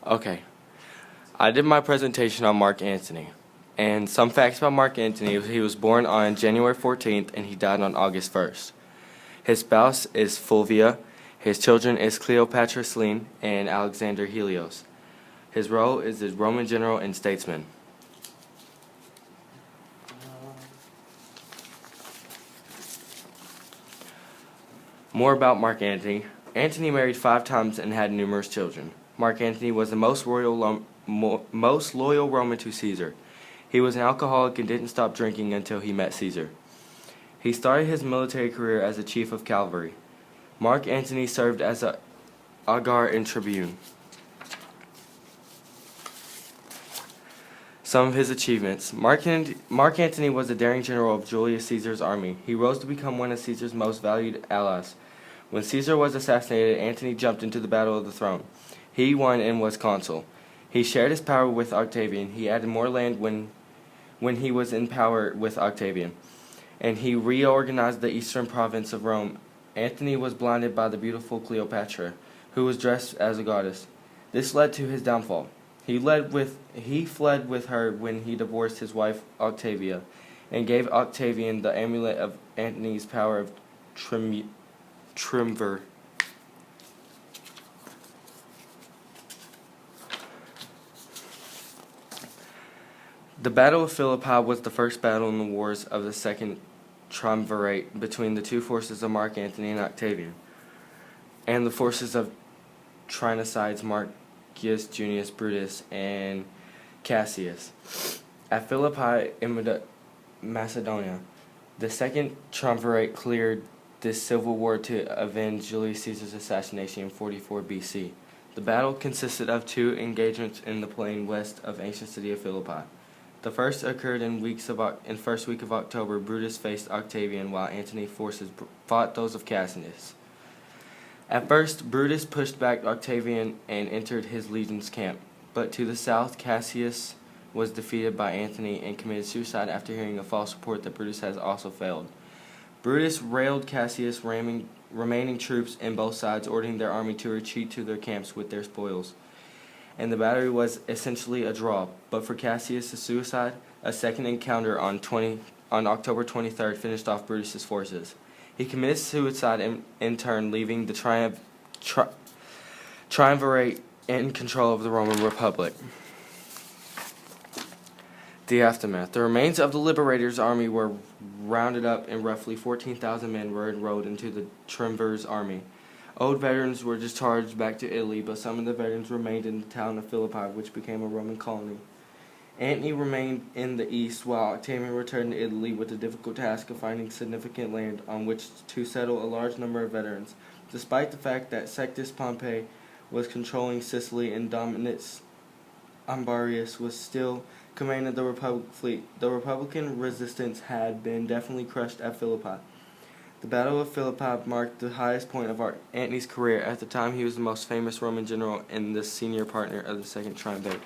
Okay, I did my presentation on Marc Antony. And some facts about Marc Antony: he was born on January 14th and he died on August 1st. His spouse is Fulvia. His children is Cleopatra Selene and Alexander Helios. His role is as Roman general and statesman. More about Marc Antony. Antony married 5 times and had numerous children. Marc Antony was the most loyal Roman to Caesar. He was an alcoholic and didn't stop drinking until he met Caesar. He started his military career as a chief of cavalry. Marc Antony served as an augur and tribune. Some of his achievements. Marc Antony was a daring general of Julius Caesar's army. He rose to become one of Caesar's most valued allies. When Caesar was assassinated, Antony jumped into the battle of the throne. He won and was consul. He shared his power with Octavian. He added more land when he was in power with Octavian. And he reorganized the eastern province of Rome. Antony was blinded by the beautiful Cleopatra, who was dressed as a goddess. This led to his downfall. He fled with her when he divorced his wife Octavia, and gave Octavian the amulet of Antony's power of triumvir. The Battle of Philippi was the first battle in the wars of the Second Triumvirate between the two forces of Marc Antony and Octavian, and the forces of Trinocydes Marcus Junius Brutus and Cassius. At Philippi in Macedonia, the Second Triumvirate cleared this civil war to avenge Julius Caesar's assassination in 44 BC. The battle consisted of 2 engagements in the plain west of ancient city of Philippi. The first occurred in first week of October. Brutus faced Octavian, while Antony's forces fought those of Cassius. At first, Brutus pushed back Octavian and entered his legion's camp, but to the south, Cassius was defeated by Antony and committed suicide after hearing a false report that Brutus has also failed. Brutus railed Cassius' remaining troops in both sides, ordering their army to retreat to their camps with their spoils. And the battle was essentially a draw, but for Cassius' suicide, a second encounter on October 23rd finished off Brutus' forces. He committed suicide in turn, leaving the triumvirate in control of the Roman Republic. The aftermath. The remains of the Liberator's army were rounded up, and roughly 14,000 men were enrolled into the triumvir's army. Old veterans were discharged back to Italy, but some of the veterans remained in the town of Philippi, which became a Roman colony. Antony remained in the east, while Octavian returned to Italy with the difficult task of finding significant land on which to settle a large number of veterans. Despite the fact that Sextus Pompey was controlling Sicily and Dominus Ambarius was still commanding the Republic fleet, the Republican resistance had been definitely crushed at Philippi. The Battle of Philippi marked the highest point of Antony's career. At the time, he was the most famous Roman general and the senior partner of the Second Triumvirate.